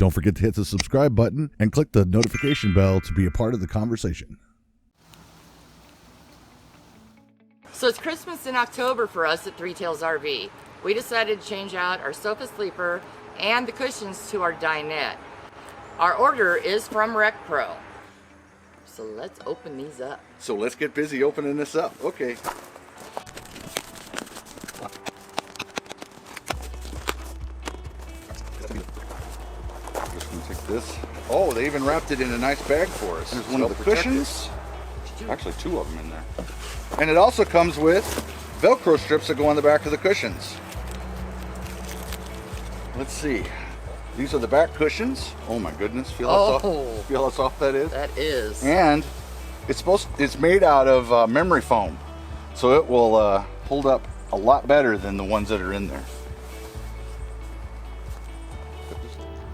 Don't forget to hit the subscribe button and click the notification bell to be a part of the conversation. So it's Christmas in October for us at Three Tails RV. We decided to change out our sofa sleeper and the cushions to our dinette. Our order is from RecPro. So let's open these up. So let's get busy opening this up. Okay. Just gonna take this. Oh, they even wrapped it in a nice bag for us. There's one of the cushions. Actually, two of them in there. And it also comes with Velcro strips that go on the back of the cushions. Let's see. These are the back cushions. Oh my goodness! Feel how soft that is. That is. And it's made out of memory foam, so it will hold up a lot better than the ones that are in there.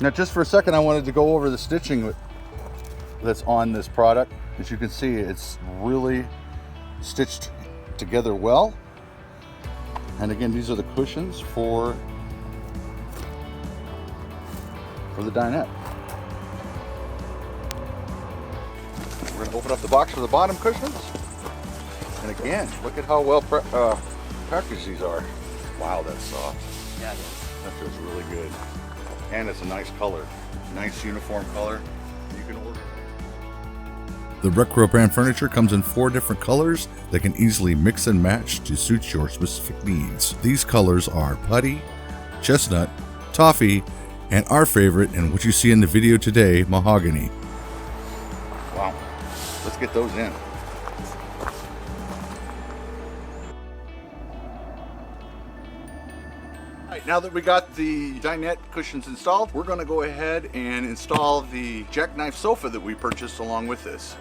Now, just for a second, I wanted to go over the stitching that's on this product. As you can see, it's really stitched together well. And again, these are the cushions for the dinette. We're going to open up the box for the bottom cushions. And again, look at how well packaged these are. Wow, that's soft. Yeah, it is. That feels really good. And it's a nice color. Nice uniform color. You can order. The RecPro brand furniture comes in 4 different colors that can easily mix and match to suit your specific needs. These colors are putty, chestnut, toffee, and our favorite, and what you see in the video today, mahogany. Wow. Let's get those in. All right, now that we got the dinette cushions installed, we're going to go ahead and install the Jackknife sofa that we purchased along with this.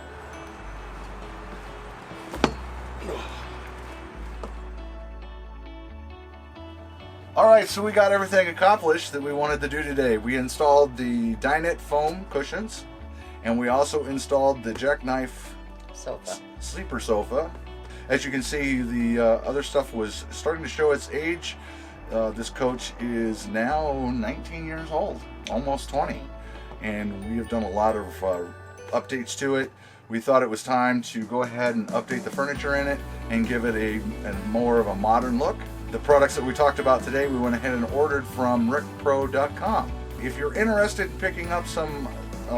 Alright, so we got everything accomplished that we wanted to do today. We installed the dinette foam cushions, and we also installed the Jackknife sleeper sofa. As you can see, the other stuff was starting to show its age. This coach is now 19 years old, almost 20, and we have done a lot of updates to it. We thought it was time to go ahead and update the furniture in it and give it a more of a modern look. The products that we talked about today, we went ahead and ordered from RecPro.com. If you're interested in picking up some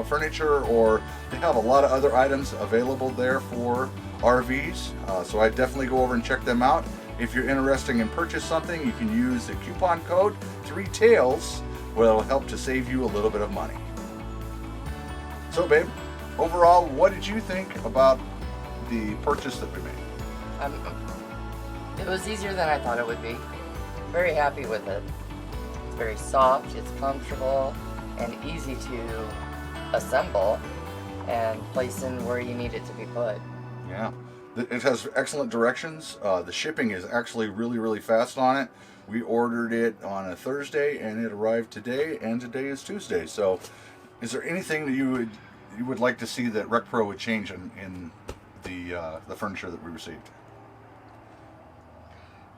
furniture, or they have a lot of other items available there for RVs, so I definitely go over and check them out. If you're interested in purchase something, you can use the coupon code 3TAILS, where it'll help to save you a little bit of money. So babe, overall, what did you think about the purchase that we made? It was easier than I thought it would be. Very happy with it. It's very soft, it's comfortable, and easy to assemble and place in where you need it to be put. Yeah, it has excellent directions. The shipping is actually really fast on it. We ordered it on a Thursday and it arrived today, and today is Tuesday. So is there anything that you would like to see that RecPro would change in the furniture that we received?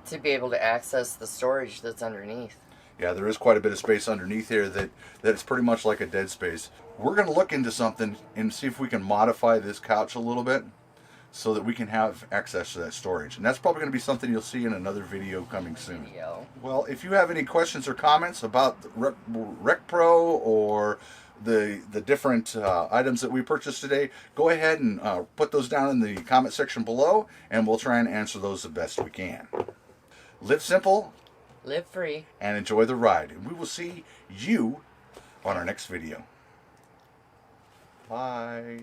To be able to access the storage that's underneath. Yeah, there is quite a bit of space underneath here that it's pretty much like a dead space. We're going to look into something and see if we can modify this couch a little bit so that we can have access to that storage. And that's probably going to be something you'll see in another video coming soon. Well, if you have any questions or comments about RecPro or the different items that we purchased today, go ahead and put those down in the comment section below, and we'll try and answer those the best we can. Live simple, live free, and enjoy the ride. And we will see you on our next video. Bye.